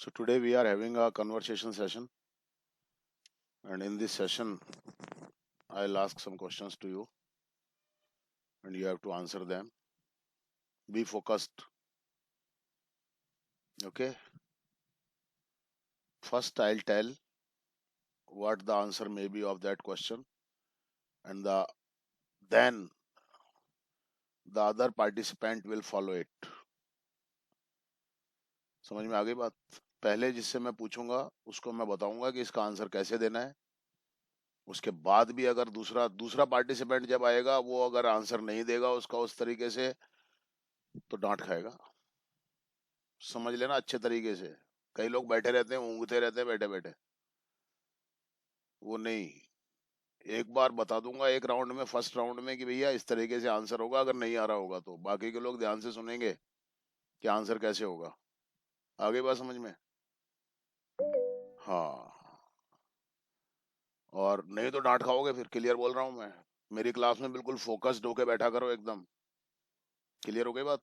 So today we are having a conversation session, and in this session, I'll ask some questions to you, and you have to answer them. Be focused, okay? First, I'll tell what the answer may be of that question, and then the other participant will follow it. समझ में आ गई बात? पहले जिससे मैं पूछूंगा उसको मैं बताऊंगा कि इसका आंसर कैसे देना है. उसके बाद भी अगर दूसरा दूसरा पार्टिसिपेंट जब आएगा वो अगर आंसर नहीं देगा उसका उस तरीके से तो डांट खाएगा. समझ लेना अच्छे तरीके से. कई लोग बैठे रहते हैं, ऊँगते रहते हैं बैठे बैठे. वो नहीं. एक बार बता दूंगा एक राउंड में, फर्स्ट राउंड में, कि भैया इस तरीके से आंसर होगा. अगर नहीं आ रहा होगा तो बाकी के लोग ध्यान से सुनेंगे कि आंसर कैसे होगा. आगे बात समझ में? हाँ. और नहीं तो डांट खाओगे फिर. क्लियर बोल रहा हूँ मैं. मेरी क्लास में बिल्कुल फोकस्ड होके बैठा करो एकदम. क्लियर हो गई बात?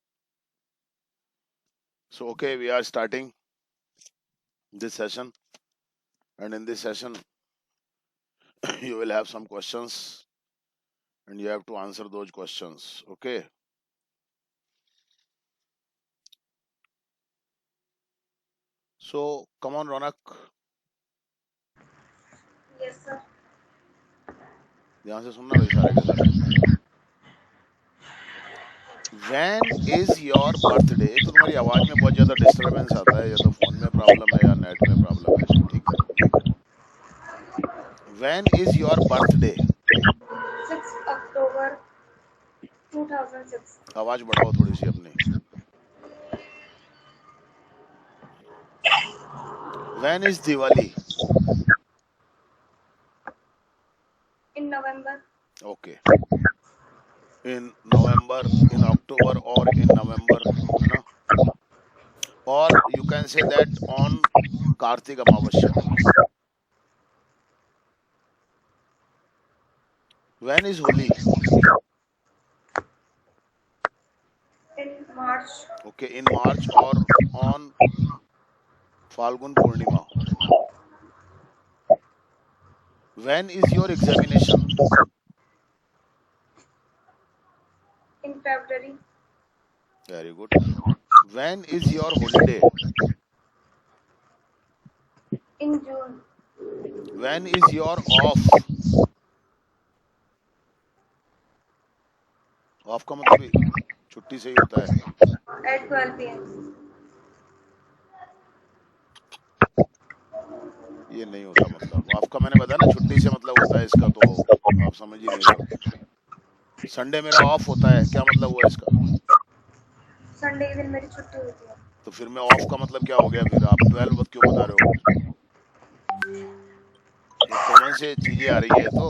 So okay, we are starting this session, and in this session you will have some questions and you have to answer those questions. Okay, so come on Ronak, Yes, sir. ध्यान से सुनना भाई सारे के सारे. When is your birthday? एक तो तुम्हारी आवाज में बहुत ज्यादा डिस्टरबेंस आता है, या तो फोन में प्रॉब्लम है या नेट में प्रॉब्लम है. ठीक है. When is your birthday? 6th October 2006. आवाज बढ़ाओ थोड़ी सी अपनी. When is Diwali? In November. Okay, in November, in October, or in November, है ना? Or you can say that on Kartik Amavasya. When is Holi? In March. Okay, in March or on Falgun Purnima. When is your examination? In February. Very good. When is your holiday? In June. When is your off? Of का मतलब ही छुट्टी से ही होता है. At 12 p.m. ये नहीं होता मतलब. ऑफ का मैंने बताया ना, छुट्टी से मतलब होता है इसका, तो आप समझ ही नहीं रहे हो. संडे मेरा ऑफ होता है, क्या मतलब हुआ इसका? संडे के दिन मेरी छुट्टी होती है. तो फिर मैं ऑफ का मतलब क्या हो गया? फिर आप 12 क्यों बता रहे हो? ये कॉमन से चीजें आ रही है तो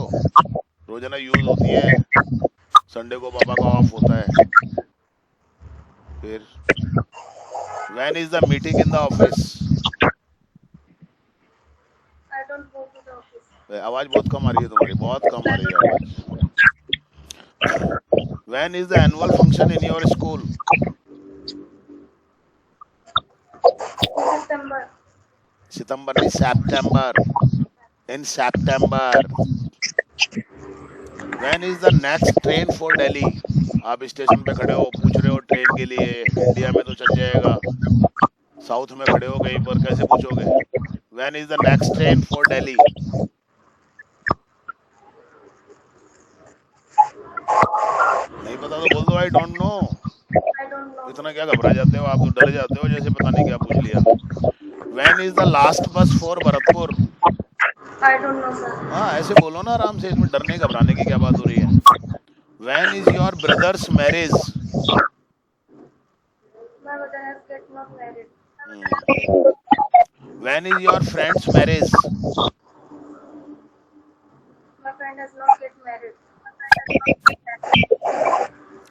रोजाना यूज होती हैं. संडे को पापा का ऑफ होता है. फिर when is the meeting in the office? I don't go to the office. आवाज बहुत कम आ रही है तुम्हारी, बहुत कम आ रही है आवाज. When is the annual function in your school? In September. सितंबर नहीं, September. In September. When is the next train for Delhi? आप स्टेशन पे खड़े हो, पूछ रहे हो ट्रेन के लिए. इंडिया में तो चल जाएगा, साउथ में खड़े हो कहीं पर, कैसे पूछोगे? When is the next train for Delhi? नहीं पता तो बोल दो I don't know. I don't know. इतना क्या घबरा जाते हो आप? तो डर जाते हो जैसे पता नहीं क्या पूछ लिया. व्हेन इज द लास्ट बस for Bharatpur? I don't know, sir. हाँ, ऐसे बोलो ना आराम से. इसमें डरने घबराने की क्या बात हो रही है? When is your brothers marriage? My mother has get not married. When is your friends marriage? My friend has not get married.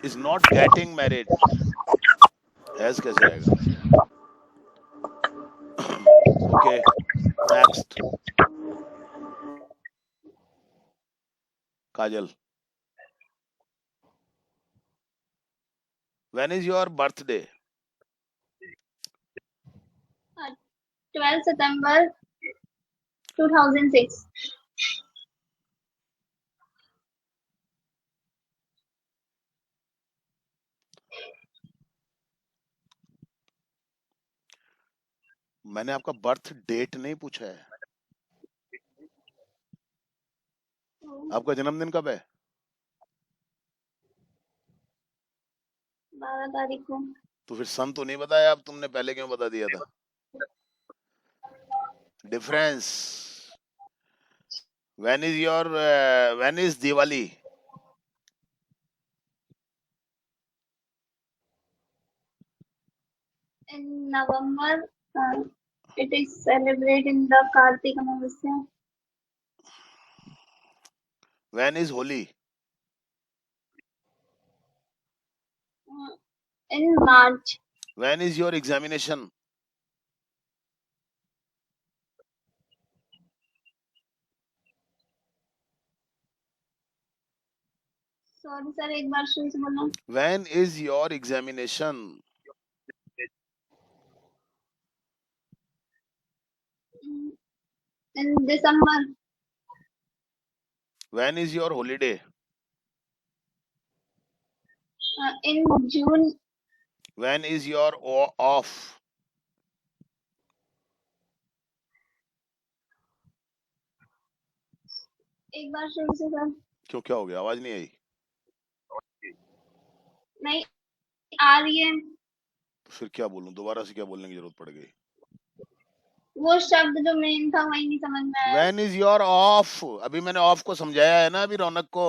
Is not getting married. Has कैसे आएगा? Okay, next. Kajal, when is your birthday? 12 September 2006. मैंने आपका birth date नहीं पूछा है, आपका जन्मदिन कब है? 12 तारीख को। तो फिर सन तो नहीं बताया, अब तुमने पहले क्यों बता दिया था? Difference. When is Diwali? In November, it is celebrated in the Kartika Amavasya. When is Holi? In March. When is your examination? Sorry sir, एक बार फिर से बोलना. When is your examination? In December. When is your holiday? In June. When is your of? एक बार फिर से sir. क्यों, क्या हो गया, आवाज नहीं आई? नहीं आ रही है. तो फिर क्या बोलूं, दोबारा से क्या बोलने की जरूरत पड़ गई? वो शब्द जो मेन था वही नहीं समझ में आया. When is your of? अभी मैंने ऑफ को समझाया है ना अभी रौनक को।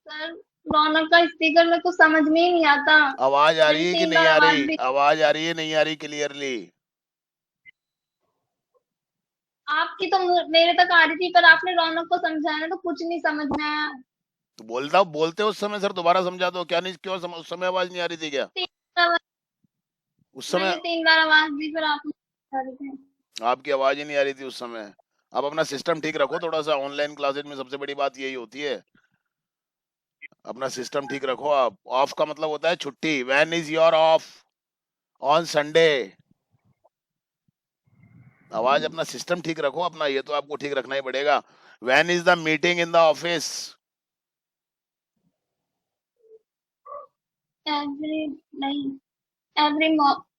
सर रौनक का स्पीकर मेरे को समझ में ही नहीं आता. आवाज आ रही है कि नहीं आ रही? भी... आवाज आ रही है, नहीं आ रही क्लियरली? आपकी तो मेरे तक आ रही थी, पर आपने रौनक को समझाया तो कुछ नहीं समझ में आया. तो बोलते उस समय सर दोबारा समझा दो, क्या नहीं, क्यों उस समय आवाज नहीं आ रही थी क्या? उस समय 3 बार आवाज दी, फिर आप आपकी आवाज ही नहीं आ रही थी उस समय। आप अपना सिस्टम ठीक रखो थोड़ा सा, ऑनलाइन क्लासेज में सबसे बड़ी बात यही होती है, अपना सिस्टम ठीक रखो आप। ऑफ का मतलब होता है छुट्टी। When is your of? On Sunday. आवाज, अपना सिस्टम ठीक रखो अपना, ये तो आपको ठीक रखना ही पड़ेगा। When is the meeting in the office?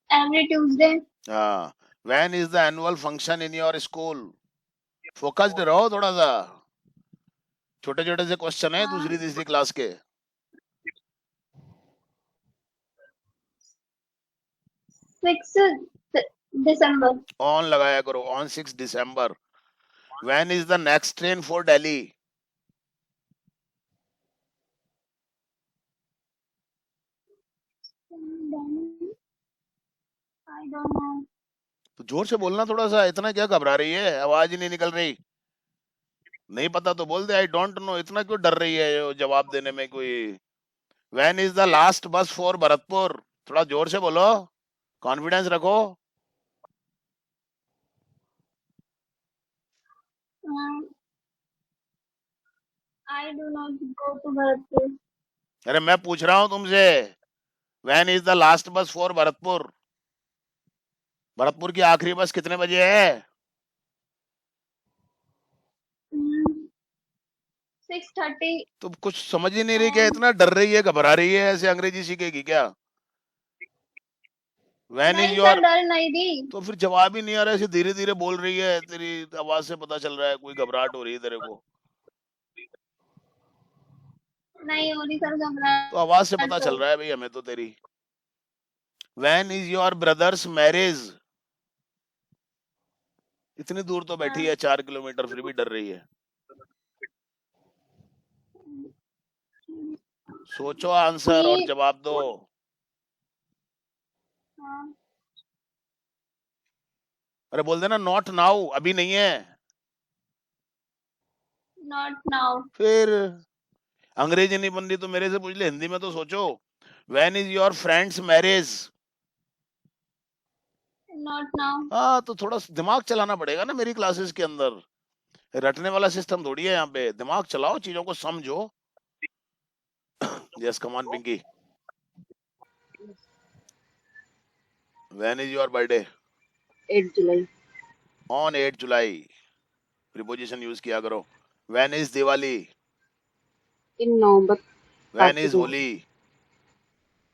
every Tuesday. हाँ। When is the annual function in your school? Focused रहो थोड़ा सा, छोटे छोटे से क्वेश्चन है दूसरी तीसरी क्लास के। 6 December. ऑन लगाया करो, on 6 December. When is the next train for Delhi? I don't know. तो जोर से बोलना थोड़ा सा, इतना क्या घबरा रही है, आवाज ही नहीं निकल रही। नहीं पता तो बोल दे आई डोंट नो, इतना क्यों डर रही है जवाब देने में कोई। व्हेन इज द लास्ट बस फॉर भरतपुर? थोड़ा जोर से बोलो, कॉन्फिडेंस रखो। I do not go to Bharatpur. अरे मैं पूछ रहा हूँ तुमसे, व्हेन इज द लास्ट बस फॉर भरतपुर? भरतपुर की आखिरी बस कितने बजे है? 6:30. तो कुछ समझ ही नहीं रही क्या, इतना डर रही है, घबरा रही है, ऐसे अंग्रेजी सीखेगी क्या? When is your? डर नहीं दी। तो फिर जवाब ही नहीं आ रहा है, ऐसे धीरे धीरे बोल रही है, तेरी आवाज से पता चल रहा है कोई घबराहट हो रही है तेरे को। नहीं हो रही सर घबराहट, तो आवाज से पता चल रहा है भाई हमें तो तेरी। When is your brothers marriage? इतनी दूर तो बैठी है 4 किलोमीटर, फिर भी डर रही है। सोचो आंसर और जवाब दो। अरे बोल देना नॉट नाउ, अभी नहीं है। Not now. फिर अंग्रेजी नहीं बन रही तो मेरे से पूछ ले, हिंदी में तो सोचो। When is your friends marriage? Not now. हाँ, तो थोड़ा दिमाग चलाना पड़ेगा ना मेरी क्लासेस के अंदर, रटने वाला सिस्टम थोड़ी है यहाँ पे, दिमाग चलाओ, चीजों को समझो। Yes come on Pinky. When is your birthday? 8 July. On 8 July. Preposition use किया करो. When is Diwali? In November. When is Kartik Mass. Holi?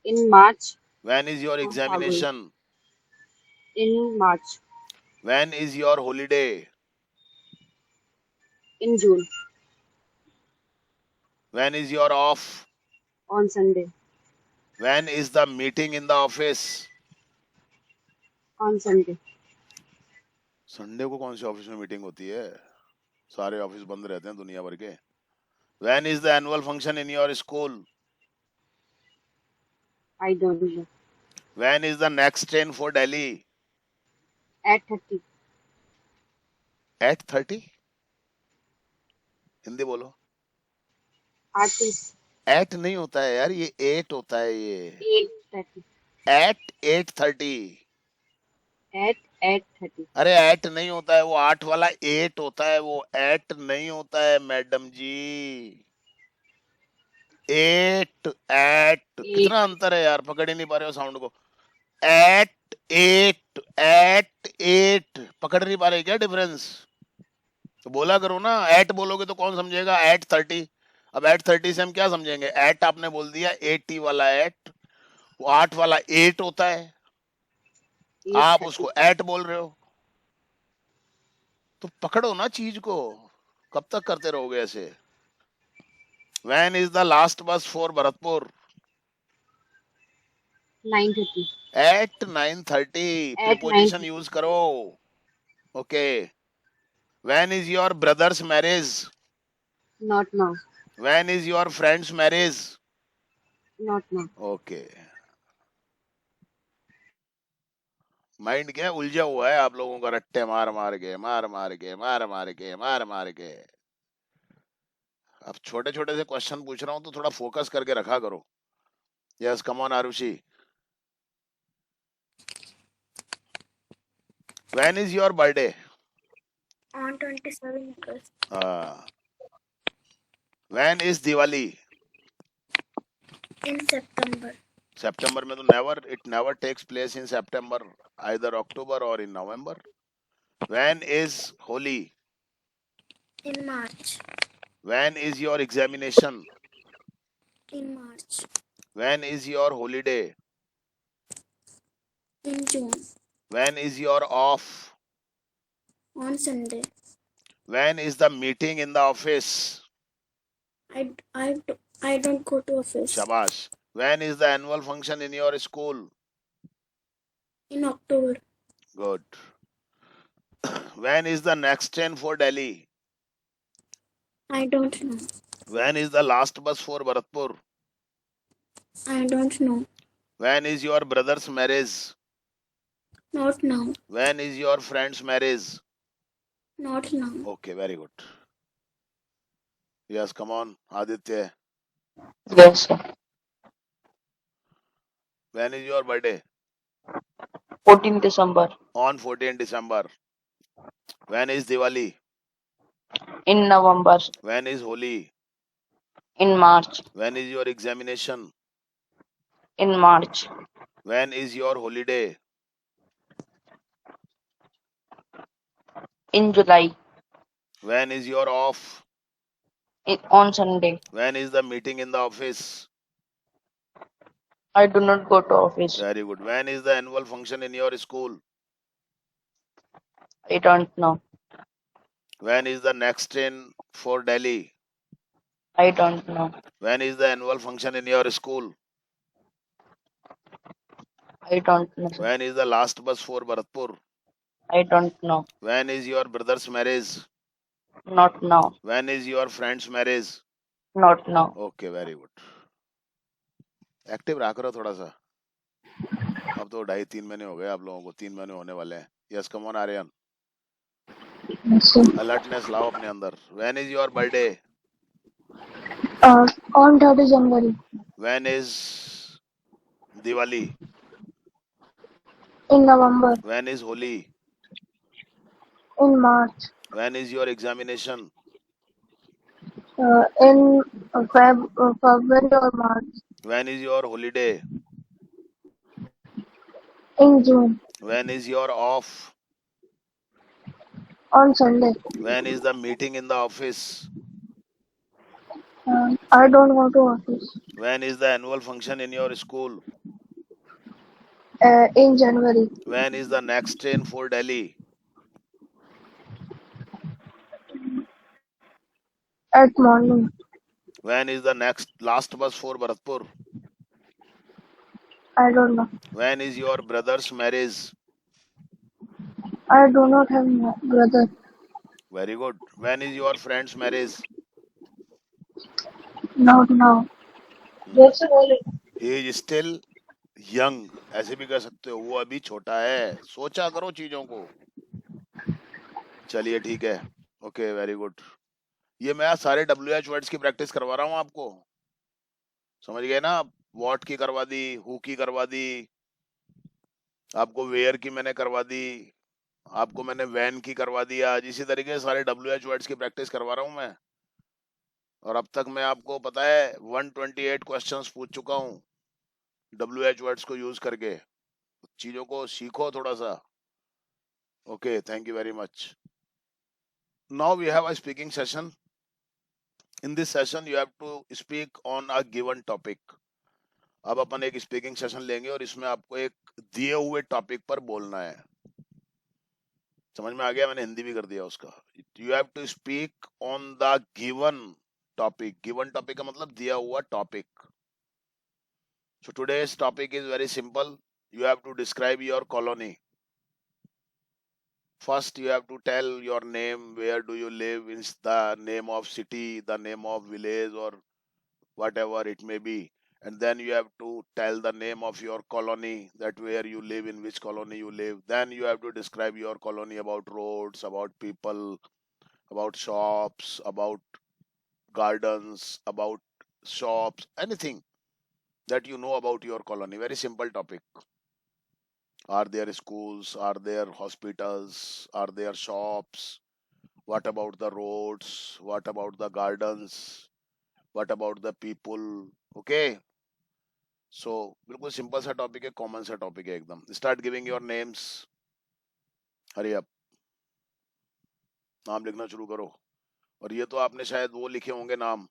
In March. When is your Phalguni. examination? In March. When is your holiday? In June. When is your off? On Sunday. When is the meeting in the office? On Sunday. Sunday को कौन से office में meeting होती है? सारे office बंद रहते हैं दुनिया भर के. When is the annual function in your school? I don't know. When is the next train for Delhi? At 30. At 30? Hindi बोलो. Artist. At नहीं होता है यार, ये 8 होता है ये. 8:30. At 8:30. At 8:30. अरे एट नहीं होता है वो, 8 वाला 8 होता है वो, एट नहीं होता है मैडम जी. 8 एट कितना अंतर है यार, पकड़ ही नहीं पा रहे हो साउंड को. एट 8 पकड़ नहीं पा रहे क्या डिफरेंस? तो बोला करो ना, एट बोलोगे तो कौन समझेगा? एट 30. अब एट 30 से हम क्या समझेंगे? एट आपने बोल दिया, 80 वाला एट, वो 8 वाला 8 होता है, आप 8:30. उसको एट बोल रहे हो. तो पकड़ो ना चीज को, कब तक करते रहोगे ऐसे? When is the last bus for Bharatpur? 9:30. At 9:30. At Preposition 9:30. use करो. Okay. When is your brother's marriage? Not now. When is your friend's marriage? Not now. Okay. Mind क्या उलझा हुआ है आप लोगों का, रट्टे मार मार के मार मार के मार मार के मार मार के. अब छोटे छोटे से क्वेश्चन पूछ रहा हूं तो थोड़ा फोकस करके रखा करो. Yes, come on Arushi. When is your birthday? On 27 August. When is Diwali? In September. September में तो it never takes place in September, either October or in November. When is Holi? In March. When is your examination? In March. When is your holiday? In June. When is your off? On Sunday. When is the meeting in the office? I don't go to office. Shabash. When is the annual function in your school? In October. Good. When is the next train for Delhi? I don't know. When is the last bus for Bharatpur? I don't know. When is your brother's marriage? Not now. When is your friend's marriage? Not now. Okay, very good. Yes, come on, Aditya. Yes, sir. When is your birthday? 14 December. On 14 December. When is Diwali? In November. When is Holi? In March. When is your examination? In March. When is your holiday? In July. When is your off? On Sunday. When is the meeting in the office? I do not go to office. Very good. When is the annual function in your school? I don't know. When is the next train for Delhi? I don't know. When is the annual function in your school? I don't know, sir. When is the last bus for Bharatpur? I don't know. When is your brother's marriage? Not now. When is your friend's marriage? Not now. Okay, very good. Active रहा करो थोड़ा सा. अब तो 2.5-3 महीने हो गए आप लोगों को, 3 महीने होने वाले हैं. Yes, come on Aryan. Yes, sir. Alertness लाओ अपने अंदर. When is your birthday? On 3rd January. When is Diwali? In November. When is Holi? In March. When is your examination? In February or March. When is your holiday? In June. When is your off? On Sunday. When is the meeting in the office? I don't go to office. When is the annual function in your school? In January. When is the next train for Delhi? At morning. When is the last bus for Bharatpur? I don't know. When is your brother's marriage? I do not have a brother. Very good. When is your friend's marriage? Not now. He is still young. ऐसे भी कह सकते हो, वो अभी छोटा है. सोचा करो चीजों को. चलिए ठीक है. Okay, very good. ये मैं आज सारे WH वर्ड्स की प्रैक्टिस करवा रहा हूँ आपको. समझ गए ना? वॉट की करवा दी, हु की करवा दी, आपको वेयर की मैंने करवा दी, आपको मैंने वैन की करवा दिया. आज इसी तरीके से सारे WH वर्ड्स की प्रैक्टिस करवा रहा हूँ मैं. और अब तक मैं आपको पता है 128 क्वेश्चंस पूछ चुका हूँ WH वर्ड्स को यूज करके. चीजों को सीखो थोड़ा सा. Okay, thank you very much. Now we have a speaking session. In this session you have to speak on a given topic. अब अपन एक स्पीकिंग सेशन लेंगे और इसमें आपको एक दिए हुए टॉपिक पर बोलना है. समझ में आ गया? मैंने हिंदी भी कर दिया उसका. You have to speak on the given topic. Given topic का मतलब दिया हुआ टॉपिक. So today's topic is very simple. You have to describe your colony. First, you have to tell your name. Where do you live? In the name of city, the name of village, or whatever it may be. And then you have to tell the name of your colony, that where you live, in which colony you live. Then you have to describe your colony, about roads, about people, about shops, about gardens, about shops, anything that you know about your colony. Very simple topic. Are there schools? Are there hospitals? Are there shops? What about the roads? What about the gardens? What about the people? Okay. So बिल्कुल simple सा topic है, common सा topic है एकदम. Start giving your names. Hurry up. नाम लिखना शुरू करो. और ये तो आपने शायद वो लिखे होंगे नाम,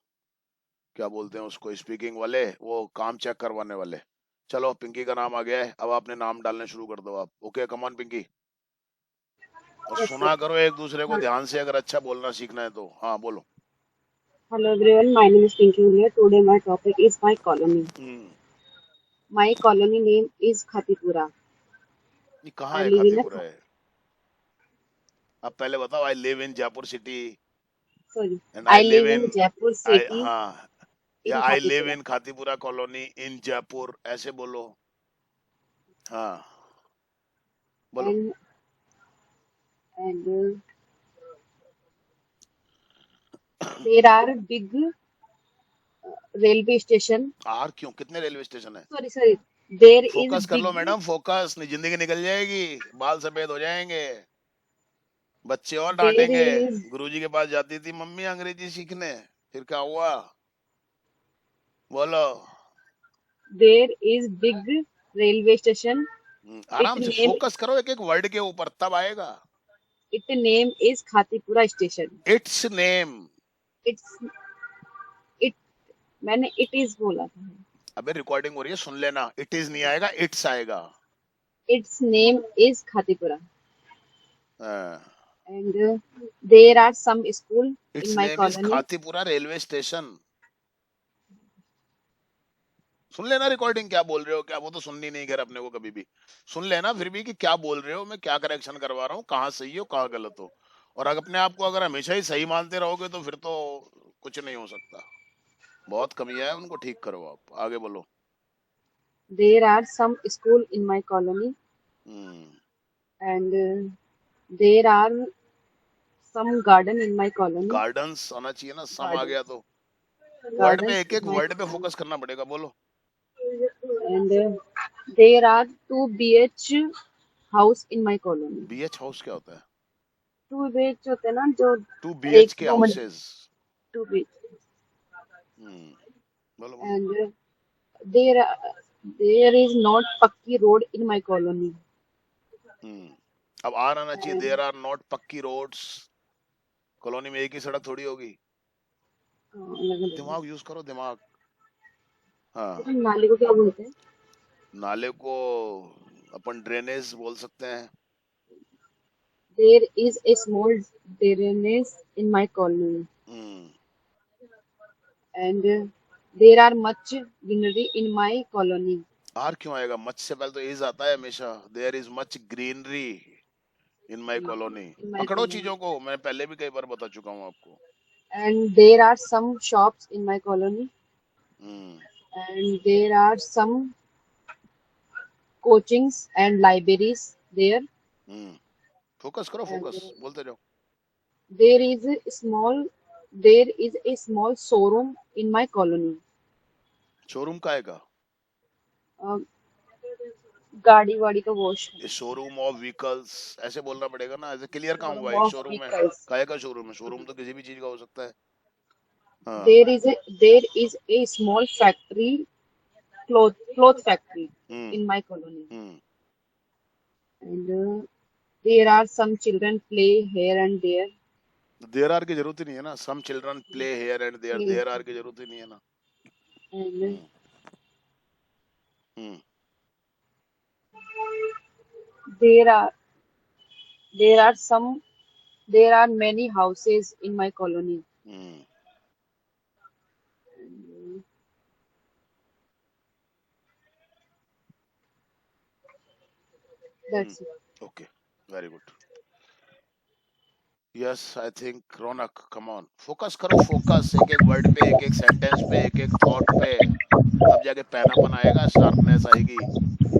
क्या बोलते हैं उसको, स्पीकिंग वाले, वो काम चेक करवाने वाले. चलो, पिंकी का नाम आ गया है. अब आपने नाम डालने शुरू कर दो आप. Okay, come on Pinky. और Yes, सुना sir. करो एक दूसरे को ध्यान से, अगर अच्छा बोलना सीखना है तो. हाँ, बोलो. Hello everyone, my name is Pinky Ulia. Today my topic is my colony. My colony name is Khatipura. ये कहाँ I है live in a खातीपुरा है? अब पहले बताओ. I live in Jaipur city sorry. And I I live live in in. Jaipur I, city हाँ, या in I live Khatipura. In Khatipura colony इन जयपुर, ऐसे बोलो. हाँ, बोलो. And there are big railway station. Are क्यों? कितने रेलवे स्टेशन है? Sorry. There is फोकस कर लो big. Madam, focus. नहीं, जिंदगी निकल जाएगी, बाल सफेद हो जाएंगे, बच्चे और There डांटेंगे. is गुरुजी के पास जाती थी मम्मी अंग्रेजी सीखने, फिर क्या हुआ? बोलो. there is big railway station. आराम Its से name फोकस करो एक एक वर्ड के ऊपर, तब आएगा. its name is Khatipura station. It's name. It's it मैंने it is बोला था. अबे रिकॉर्डिंग हो रही है, सुन लेना. इट इज नहीं आएगा, इट्स आएगा. Its name is Khatipura. हाँ. And there are some school it's in my name is colony. Khatipura railway station. सुन लेना रिकॉर्डिंग, क्या बोल रहे हो, क्या वो तो सुननी नहीं. खैर, अपने को कभी भी सुन लेना फिर भी कि क्या बोल रहे हो, मैं क्या करेक्शन करवा रहा हूँ, कहाँ सही हो कहाँ गलत हो. और अगर अपने आप को अगर हमेशा ही सही मानते रहोगे तो फिर तो कुछ नहीं हो सकता. बहुत कमियां है, उनको ठीक करो. आप आगे बोलो. There are some school in my colony. Hmm. And there are some garden in my colony. Gardens आना चाहिए ना, सम आ Gardens. गया तो. वर्ड Gardens पे, एक in एक my वर्ड पे colony. फोकस करना पड़ेगा. बोलो. And there are 2 BH house in my colony. BH house क्या होता है? 2 BH होते हैं ना, जो 2 BH एक के दो मंजिल. हाउसेस. 2 BH. बोलो बोलो. And there is not Pakki road in my colony. अब आर आना चाहिए, and देयर आर नॉट पक्की रोड्स। कॉलोनी में एक ही सड़क थोड़ी होगी। अलग अलग दिमाग यूज करो, दिमाग। हाँ, तो नाले को क्या बोलते हैं? नाले को अपन ड्रेनेज बोल सकते हैं। There is a small drainage in my colony, hmm, and there are much greenery in my colony. Are क्यों आएगा? मच से पहले तो इज आता है हमेशा। There is much greenery in my colony. In my पकड़ो colony, चीजों को, मैं पहले भी कई बार बता चुका हूँ आपको। and there are some shops in my colony, hmm, and there are some coachings and libraries there, focus करो, and फोकस बोलते जाओ। there is a small there is a small showroom in my colony. Showroom का आएगा? Uh, गाड़ी वाड़ी का wash ये showroom of vehicles ऐसे बोलना पड़ेगा ना। ऐसे क्लियर कहाँ हुआ? शोरूम एक ऑफ शोरूम है, व्हीकल्स. काहे का शोरूम है? शोरूम तो किसी भी चीज का हो सकता है। हाँ। There is a small factory, cloth factory hmm, in my colony, hmm, and there are some children play here and there. There are की जरूरत ही नहीं है ना। Some children play here and there, Play, there are की जरूरत ही नहीं है ना। and hmm, hmm, there are there are some there are many houses in my colony. Hmm, That's it. Okay, very good. Yes, I think Raunak, come on, focus करो, focus. एक एक word पे, एक एक सेंटेंस पे, एक एक thought पे। तब जाके पैनापन आएगा, शार्पनेस आएगी।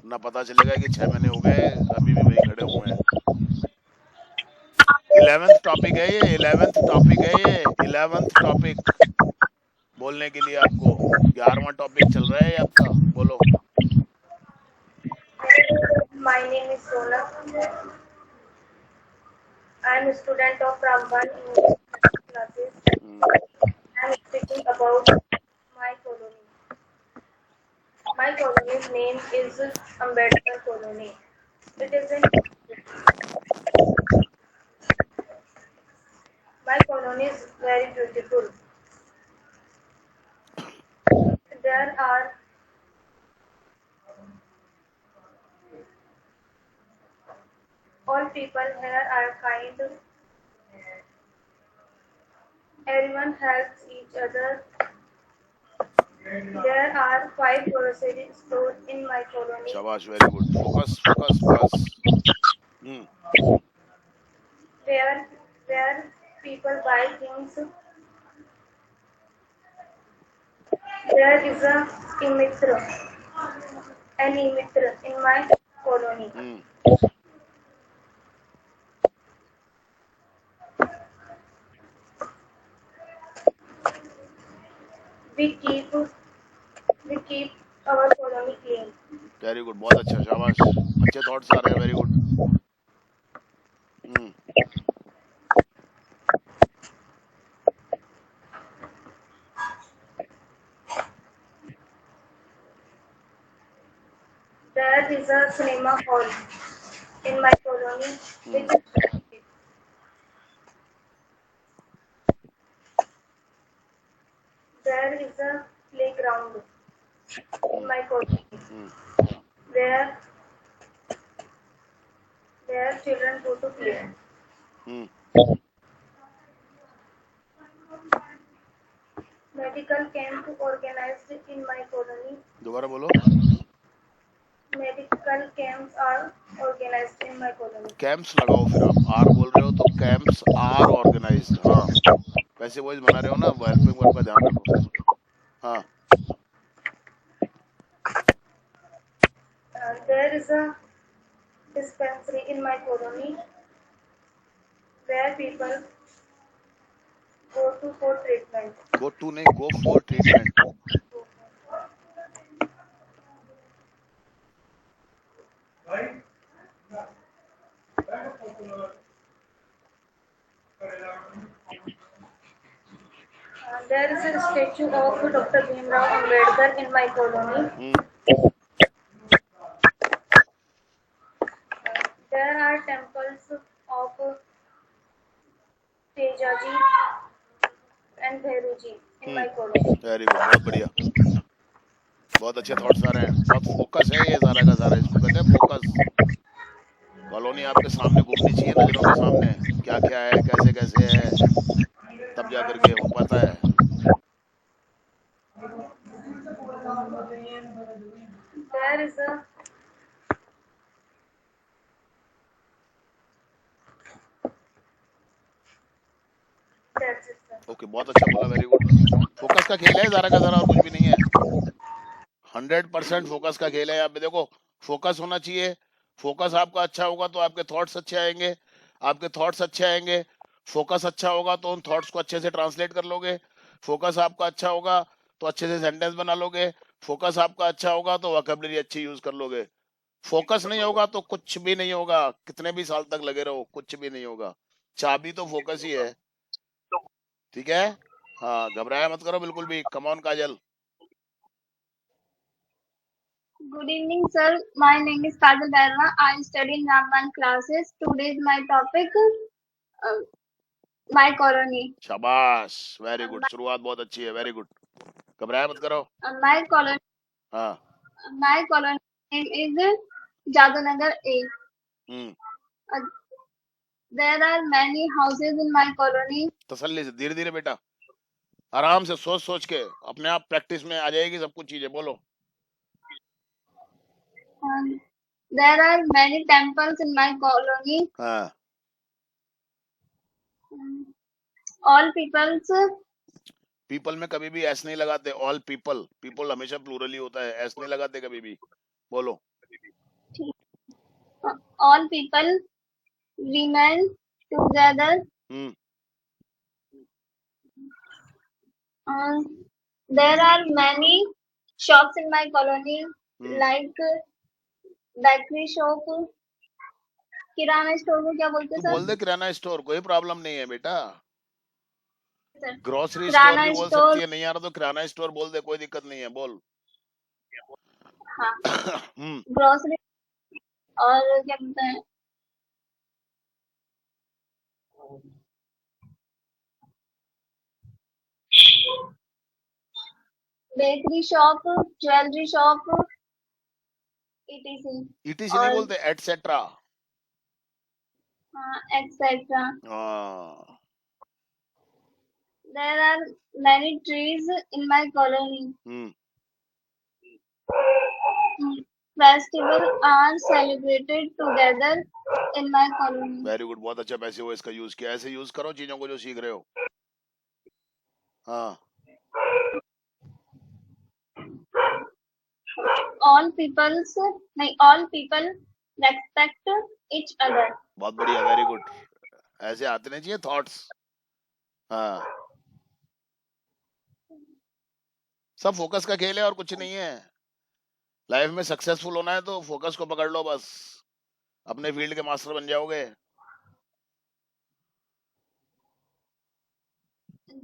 ना पता चलेगा कि 6 महीने हो गए अभी भी वही खड़े हुए हैं। 11th टॉपिक है ये, 11th टॉपिक है ये, 11th टॉपिक बोलने के लिए आपको। 11वां टॉपिक चल रहा है ये आपका। बोलो। My name is Ronak. I am a student of Ramban English classes. I am speaking about my colony. My colony's name is Ambedkar Colony. It is in my colony is very beautiful. There are all people here are kind. Everyone helps each other. There are 5 grocery stores in my colony. शाबाश, very good. Focus, focus, बस। Where people buy things. There is an emitra in my colony. We keep our colony clean. Very good, बहुत अच्छा, शाबाश। अच्छे thoughts आ रहे हैं, very good. There is a cinema hall in my colony. There is a playground in my colony where children go to play. Medical camp organized in my colony. दोबारा बोलो। Medical camps are organized in my colony. Camps लगाओ, फिर आप are बोल रहे हो तो camps are organised. हाँ, वैसे वॉइस बना रहे हो ना, हेल्पिंग वर्ब का ध्यान रखो। हाँ। There is a dispensary in my colony where people go to for treatment. Go to नहीं, go for treatment. There is a statue of Dr. Bhimrao Ambedkar in my colony. There are temples of Tejaji and Bhairuji in my colony. Very good, बहुत बढ़िया, बहुत अच्छे thoughts आ रहे हैं, बहुत focus है ये सारा का सारा, इसको कहते हैं फोकस। कॉलोनी आपके सामने घूमनी चाहिए, नजरों के सामने, क्या क्या है, कैसे कैसे है, तब जा करके हो पाता है। There is a that's it, sir. Okay, बहुत अच्छा बोला, वेरी गुड। फोकस का खेल है सारा का सारा, और कुछ भी नहीं है। 100% फोकस का खेल है यहाँ पे। देखो, फोकस होना चाहिए, फोकस आपका अच्छा होगा तो आपके थॉट्स अच्छे आएंगे, आपके थॉट्स अच्छे आएंगे, फोकस अच्छा होगा तो उन थॉट्स को अच्छे से ट्रांसलेट कर लोगे, फोकस आपका अच्छा होगा तो अच्छे से सेंटेंस बना लोगे, फोकस आपका अच्छा होगा तो वोकैबुलरी अच्छी यूज कर लोगे। फोकस नहीं होगा तो कुछ भी नहीं होगा, कितने भी साल तक लगे रहो कुछ भी नहीं होगा। चाबी तो फोकस ही है, ठीक है। हाँ, घबराया मत करो बिल्कुल भी। Come on Kajal. Good evening, sir. My name is Kajal Bairwa. I study in Ramban classes. Today is my topic, uh, my colony. शाबाश, वेरी Uh, गुड, my, शुरुआत बहुत अच्छी है, वेरी गुड। घबराया मत करो। my colony. हाँ। My colony name is Jadunagar A. Hmm. Uh, there are many houses in my colony. तसल्ली से, धीरे धीरे बेटा, आराम से, सोच सोच के, अपने आप प्रैक्टिस में आ जाएगी सब कुछ चीजें। बोलो। There are many temples in my colony. हाँ। All peoples. पीपल में कभी भी एस नहीं लगाते, ऑल पीपल, पीपल हमेशा प्लूरल ही होता है, एस नहीं लगाते कभी भी। बोलो। All people remain together. Hmm. There are many shops in my colony, like bakery shop, kirana store को क्या बोलते तो हैं बोल दे सर? किराना स्टोर, कोई प्रॉब्लम नहीं है बेटा। सर ग्रोसरी स्टोर किराना भी बोल सकती स्टोर, है, नहीं आ रहा तो किराना स्टोर बोल दे, कोई दिक्कत नहीं है, बोल। हाँ, हम्म। ग्रोसरी और क्या बोलते हैं, bakery shop, jewellery shop, etc. Etc नहीं और बोलते, एटसेट्रा। एक्सेट्रा. हाँ। There are many trees in my colony. Festivals are celebrated together in my colony. Very good, बहुत अच्छा, पैसे वो इसका यूज किया, ऐसे यूज करो चीजों को जो सीख रहे हो। हाँ। All people respect each other. बहुत बढ़िया, वेरी गुड, ऐसे आते नहीं चाहिए थॉट्स। हाँ, सब फोकस का खेल है और कुछ नहीं है। लाइफ में सक्सेसफुल होना है तो फोकस को पकड़ लो बस, अपने फील्ड के मास्टर बन जाओगे।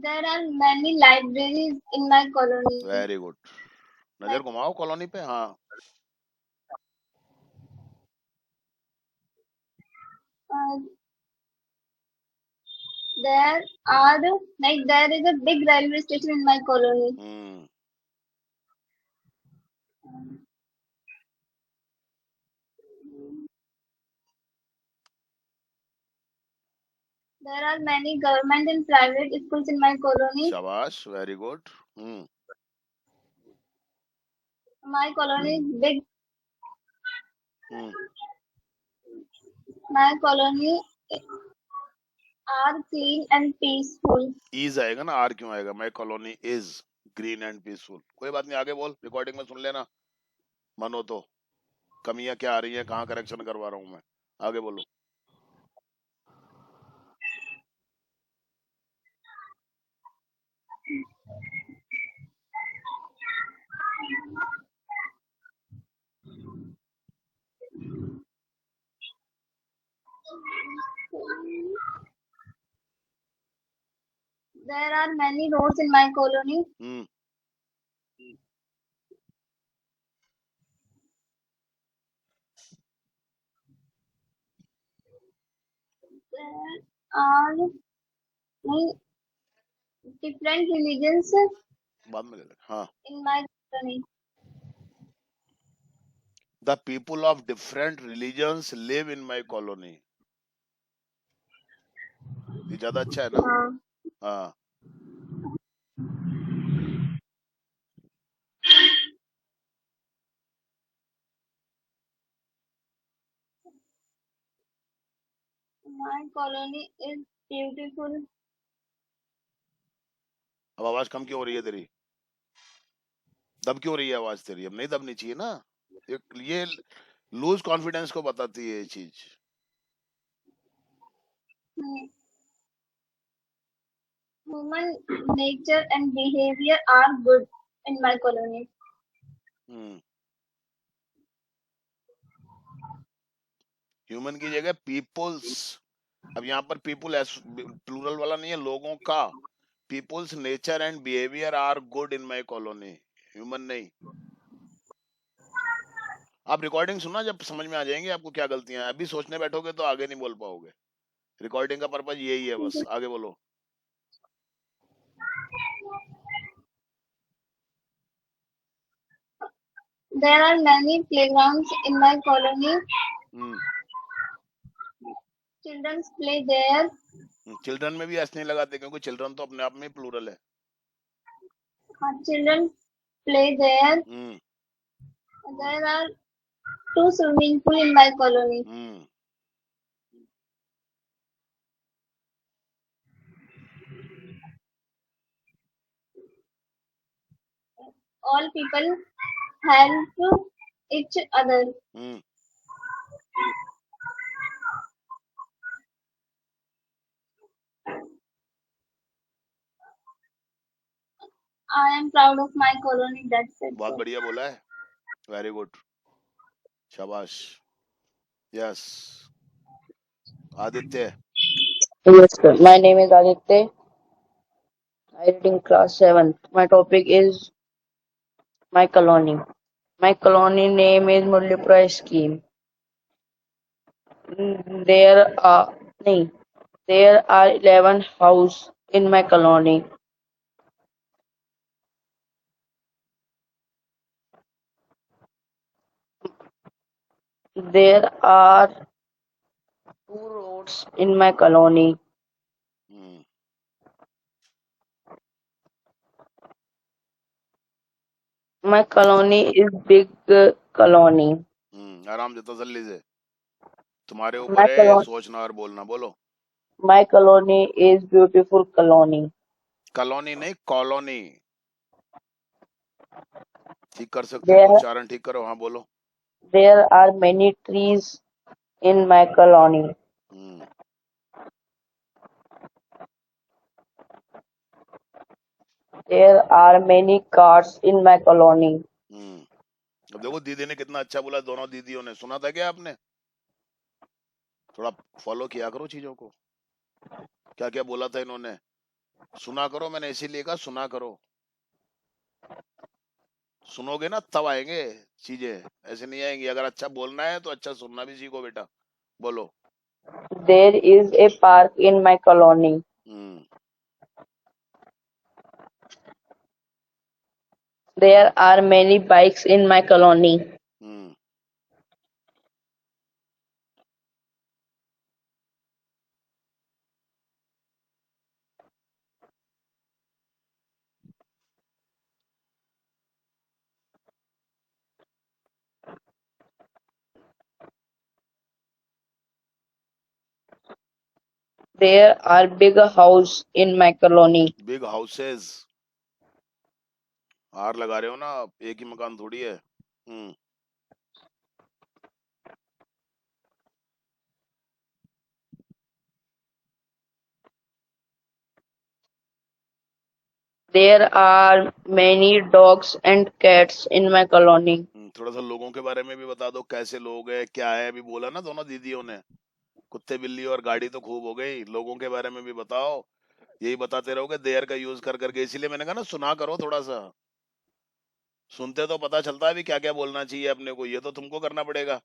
There are many libraries in my colony. Very good, नजर घुमाओ कॉलोनी पे। हाँ। There is a big railway station in my colony. There are many government and private schools in my colony. शाबाश, very good. My colony is big. My colony are clean and peaceful. Is आएगा ना, are क्यों आएगा? My colony is green and peaceful. कोई बात नहीं, आगे बोल, रिकॉर्डिंग में सुन लेना, मनो तो कमियां क्या आ रही हैं, कहाँ करेक्शन करवा रहा हूँ मैं। आगे बोलो। There are many roads in my colony. There are different religions बाद में ले ले हाँ in my colony. The people of different religions live in my colony. ये ज्यादा अच्छा है ना। हाँ My colony is beautiful. अब आवाज कम क्यों हो रही है तेरी? दब क्यों रही है आवाज तेरी? अब नहीं दबनी चाहिए ना। ये लूज कॉन्फिडेंस को बताती है ये चीज। Human nature and behavior are good in my colony. Human की जगह पीपल्स। अब यहाँ पर पीपल प्लूरल वाला नहीं है, लोगों का। People's nature and behaviour are good in my colony, human नहीं। आप रिकॉर्डिंग सुनना, जब समझ में आ जाएंगे आपको क्या गलतियां हैं। अभी सोचने बैठोगे तो आगे नहीं बोल पाओगे। रिकॉर्डिंग का पर्पज यही है बस। आगे बोलो। There are many playgrounds in my colony. Children play there. Children में भी ऐसे नहीं लगाते क्योंकि चिल्ड्रन तो अपने आप में प्लूरल है। Children play there. There are 2 swimming pools in my colony. All people help each other. I am proud of my colony. That's it. बहुत बढ़िया बोला है, वेरी गुड, शाबाश। Yes Aditya. Yes, sir. My name is Aditya. I read in class 7th. My topic is my colony. My colony name is Mullipura Scheme. There are 11 houses in my colony. There are 2 roads in my colony. My colony is big colony. आराम से, तसल्ली से। तुम्हारे ऊपर है सोचना और बोलना। बोलो। My colony is beautiful colony. Colony नहीं, कॉलोनी। ठीक कर सकते हो, उच्चारण ठीक करो। हाँ बोलो। There are many trees in my colony. There are many cars in my colony. अब देखो दीदी ने कितना अच्छा बोला, दोनों दीदियों ने। सुना था क्या आपने? थोड़ा फॉलो किया करो चीजों को। क्या क्या बोला था इन्होंने, सुना करो। मैंने इसीलिए कहा सुना करो। सुनोगे ना तब आएंगे चीजें, ऐसे नहीं आएंगी। अगर अच्छा बोलना है तो अच्छा सुनना भी सीखो बेटा। बोलो। There is a park in my colony. There are many bikes in my colony. There are big houses in my colony. Big houses. Are लगा रहे हो ना, एक ही मकान थोड़ी है। There are many dogs and cats in my colony. थोड़ा सा लोगों के बारे में भी बता दो, कैसे लोग हैं, क्या है। अभी बोला ना दोनों दीदियों ने, कुत्ते बिल्ली और गाड़ी तो खूब हो गई, लोगों के बारे में भी बताओ। यही बताते रहोगे देयर का यूज कर करके। इसीलिए मैंने कहा ना सुना करो थोड़ा सा। सुनते तो पता चलता है भी क्या क्या बोलना चाहिए अपने को, ये तो तुमको करना पड़ेगा।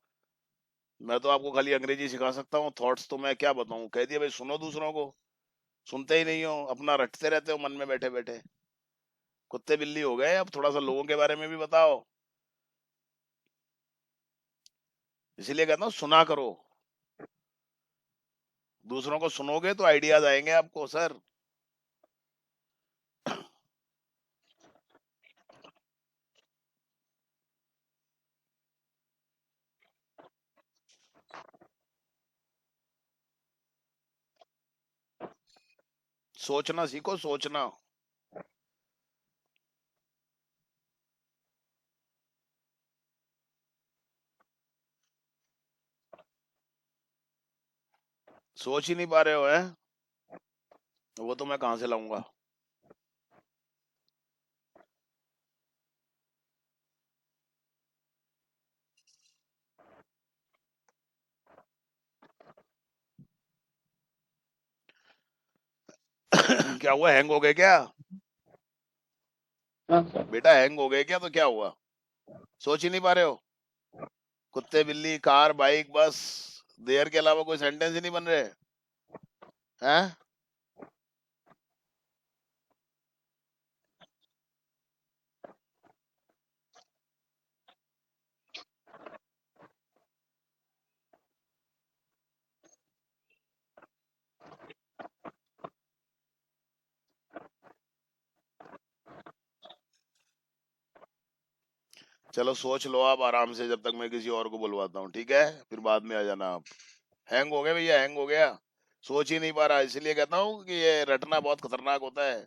मैं तो आपको खाली अंग्रेजी सिखा सकता हूँ, थॉट्स तो मैं क्या बताऊं, कह दिया भाई सुनो दूसरों को, सुनते ही नहीं हो, अपना रटते रहते हो मन में बैठे बैठे, कुत्ते बिल्ली हो गए। अब थोड़ा सा लोगों के बारे में भी बताओ, इसीलिए कहता हूँ सुना करो, दूसरों को सुनोगे तो आइडियाज आएंगे आपको सर। सोचना सीखो, सोचना। सोच ही नहीं पा रहे हो है, वो तो मैं कहां से लाऊंगा। क्या हुआ, हैंग हो गए क्या हाँ सर। बेटा, हैंग हो गए क्या, तो क्या हुआ, सोच ही नहीं पा रहे हो। कुत्ते बिल्ली कार बाइक बस, देयर के अलावा कोई सेंटेंस ही नहीं बन रहे हैं। चलो सोच लो आप आराम से, जब तक मैं किसी और को बुलवाता हूँ, ठीक है, फिर बाद में आ जाना आप। हैंग हो गया भैया, हैंग हो गया, सोच ही नहीं पा रहा, इसीलिए कहता हूँ कि ये रटना बहुत खतरनाक होता है,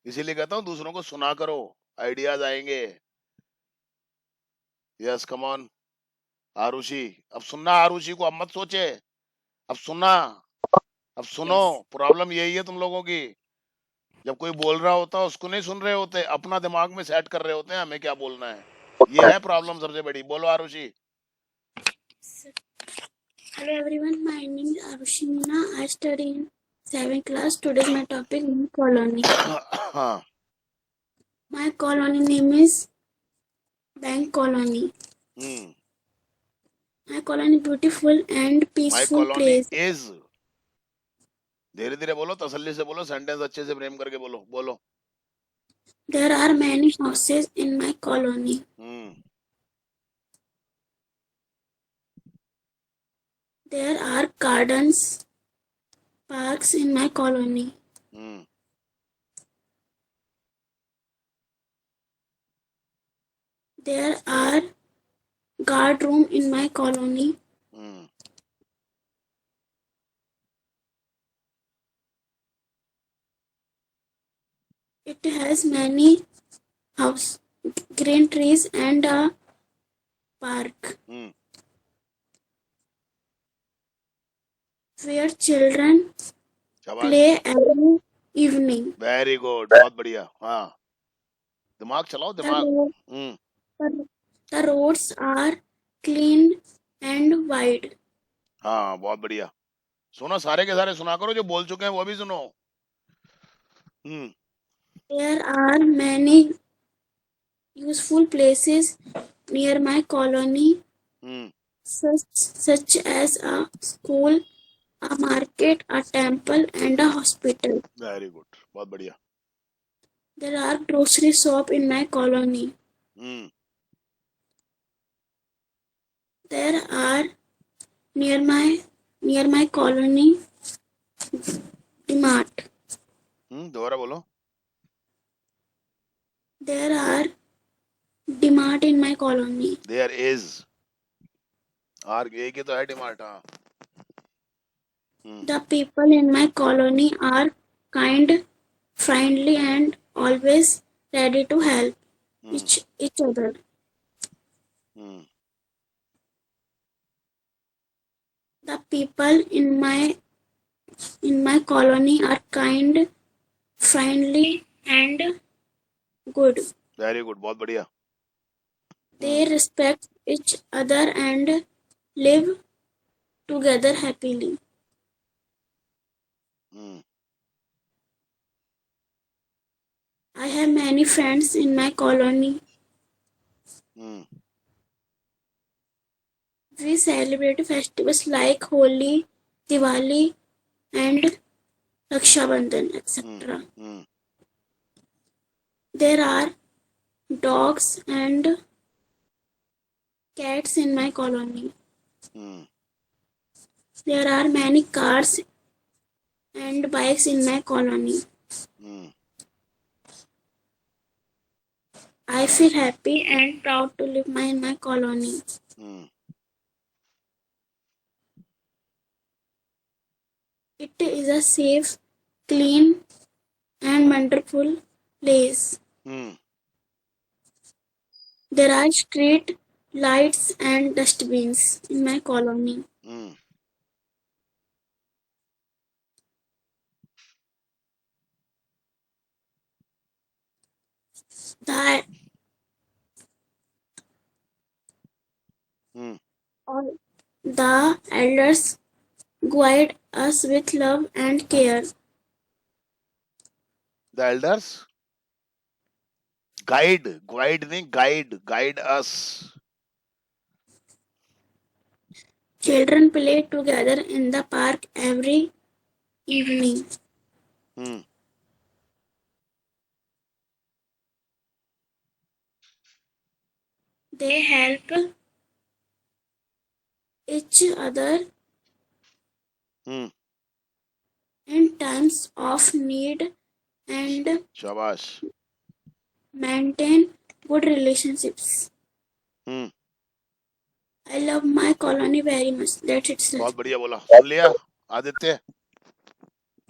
इसीलिए कहता हूँ दूसरों को सुना करो, आइडियाज आएंगे। यस कम ऑन आरुषि, अब सुनना, आरुषि को अब मत सोचे, अब सुनना, अब सुनो। Yes. प्रॉब्लम यही है तुम लोगों की, जब कोई बोल रहा होता है उसको नहीं सुन रहे होते, अपना दिमाग में सेट कर रहे होते हैं हमें क्या बोलना है, ये है प्रॉब्लम सबसे बड़ी। बोलो Arushi. So, hello everyone, my name is Arushi Meena. I study in 7th class. Today's my topic my colony. हाँ, My colony name is Bank Colony. My colony beautiful and my peaceful colony place. Is, धीरे धीरे बोलो, तसल्ली से बोलो, sentence अच्छे से frame करके बोलो, बोलो। There are many houses in my colony. There are gardens, parks in my colony. There are guard room in my colony. It has many house, green trees and a park where children play every evening. Very good, बहुत बढ़िया। हाँ, दिमाग चलाओ, The, दिमाग। road, the, the roads are clean and wide. हाँ, बहुत बढ़िया। सुनो, सारे के सारे सुना करो, जो बोल चुके हैं वो भी सुनो। There are many useful places near my colony, such as a school, a market, a temple, and a hospital. Very good, बहुत बढ़िया। There are grocery shop in my colony. There are near my colony DMart. दोबारा बोलो। There are DMart in my colony. There is, are एक ही तो है डिमार्ट। हाँ, The people in my colony are kind, friendly, and always ready to help each other. The people in my colony are kind, friendly, and good. Very good, बहुत बढ़िया। They respect each other and live together happily. I have many friends in my colony. We celebrate festivals like Holi, Diwali, and Raksha Bandhan, etc. There are dogs and cats in my colony. There are many cars and bikes in my colony. I feel happy and proud to live in my colony. It is a safe, clean, and wonderful place. There are street lights and dustbins in my colony. The, the elders guide us with love and care. The elders guide us. Children play together in the park every evening. They help each other in times of need and Shabash. maintain good relationships. I love my colony very much. That's it, sir. बहुत बढ़िया बोला. सुन लिया आदित्य?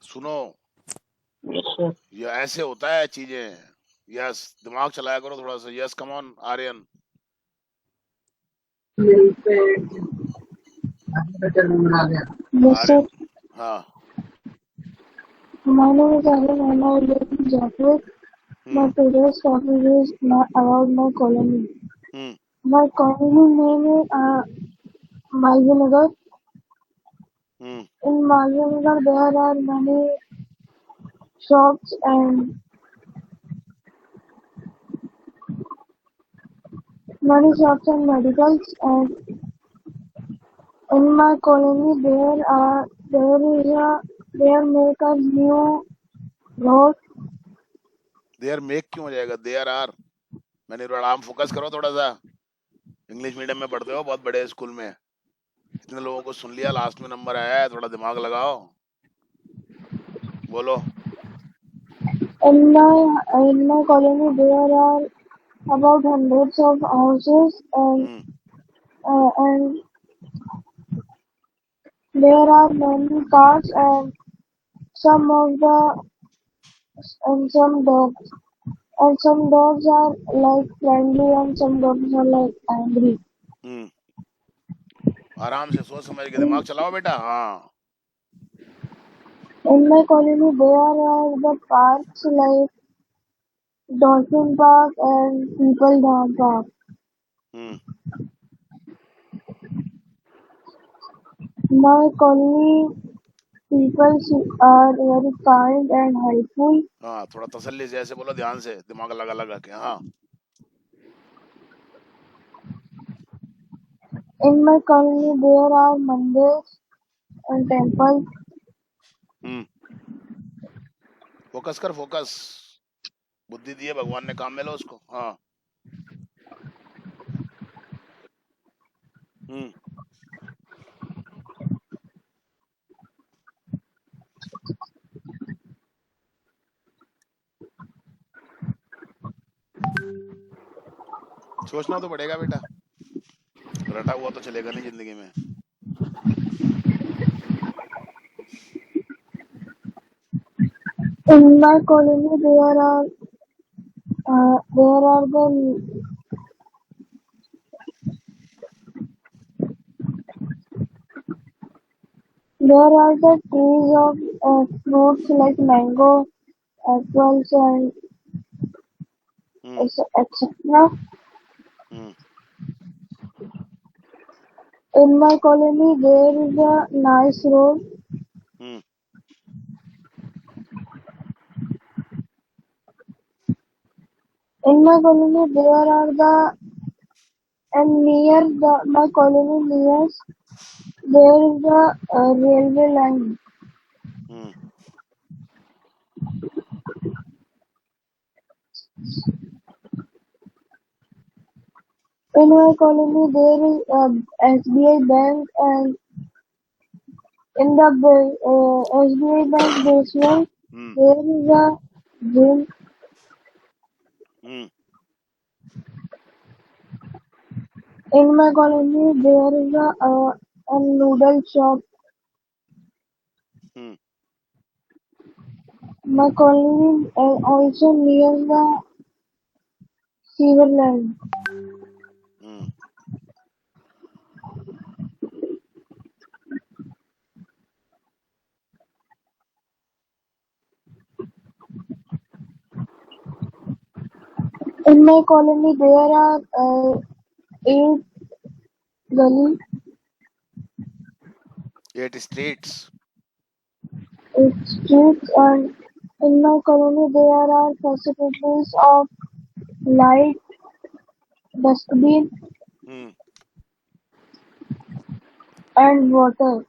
सुनो, ये ऐसे होता है चीजें. यस, दिमाग चलाया करो थोड़ा सा. Yes, come on Aryan. Yes, sir. हाँ. My name is Aryan and I live in Jaipur. My today's topic is about my colony. My colony name is Malvinagar. In Malvinagar there are many shops and medicals, and in my colony there make a new road. There make क्यों हो जाएगा? There are. मैंने आराम focus करो थोड़ा सा. English medium में पढ़ते हो, बहुत बड़े स्कूल में. इतने लोगों को सुन लिया, लास्ट में नंबर आया है, थोड़ा दिमाग लगाओ. बोलो. In my colony there are about hundreds of houses and there are many cars and some dogs. And some dogs are like friendly and some dogs are like angry. आराम से सोच समझ के दिमाग चलाओ बेटा. हाँ. In my colony there are the parks like Dolphin Park and People Dam Park. My colony people are very kind and helpful. हाँ, थोड़ा तसल्ली से ऐसे बोलो, ध्यान से, दिमाग लगा लगा के. हाँ. In my colony there are mandirs and temples. Focus कर, फोकस. बुद्धि दी है भगवान ने, काम में लो उसको. हाँ. सोचना तो पड़ेगा बेटा, रटा हुआ तो चलेगा नहीं जिंदगी में. In my colony there are the trees of fruits like mango, apples and etc. In my colony there is a nice road. In my colony there are the And near my colony there is a railway line. In my colony there is a SBI bank, and in the SBI bank basement there is a gym. In my colony there is a noodle shop. My colony also near the sewer line. In my colony there are 8 gully, 8 streets. 8 streets, and in my colony there are facilities of light, dustbin, and water.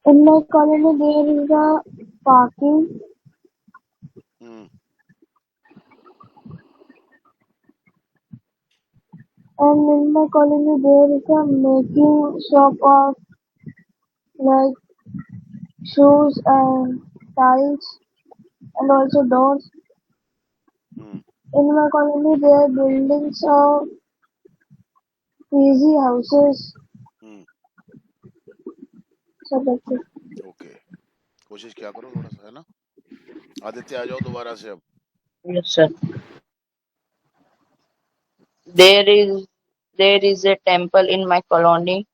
In my colony there is a parking, and in my colony there is a making shop of like shoes and tiles and also doors. In my colony there are buildings of easy houses. So that's it. Okay, कोशिश क्या करो थोड़ा सा, है ना। आदित्य आ जाओ दोबारा से अब। Yes, sir. There is a temple in my colony.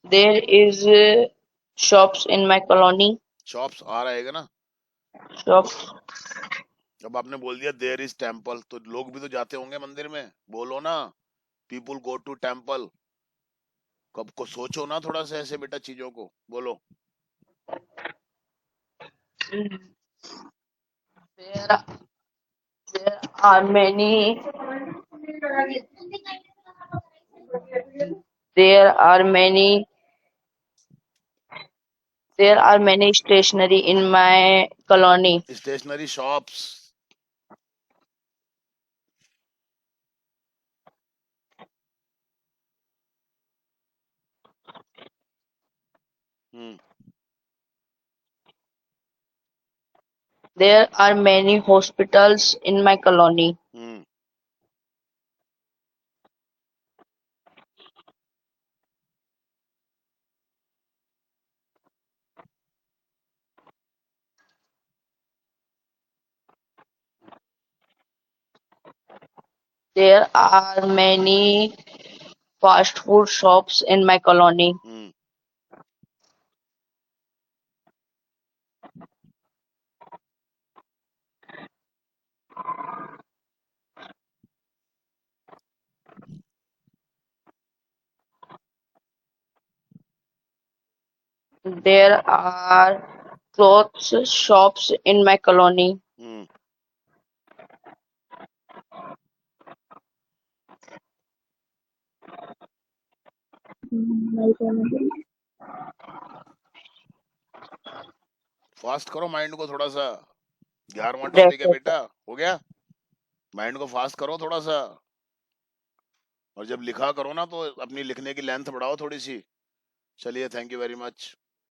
There is shops in my colony. Shops आ रहेगा ना। Shops. अब आपने बोल दिया देयर इज टेम्पल, तो लोग भी तो जाते होंगे मंदिर में, बोलो ना, पीपुल गो टू टेम्पल। कब को सोचो ना थोड़ा सा ऐसे बेटा चीजों को, बोलो। There are many. There are many. There are many stationery in my colony. Stationery shops. There are many hospitals in my colony. There are many fast food shops in my colony. There are clothes shops in my colony. Fast करो mind को थोड़ा सा। 11वां That's topic है it. बेटा, हो गया। Mind को fast करो थोड़ा सा, और जब लिखा करो ना तो अपनी लिखने की लेंथ बढ़ाओ थोड़ी सी। चलिए, थैंक यू वेरी मच।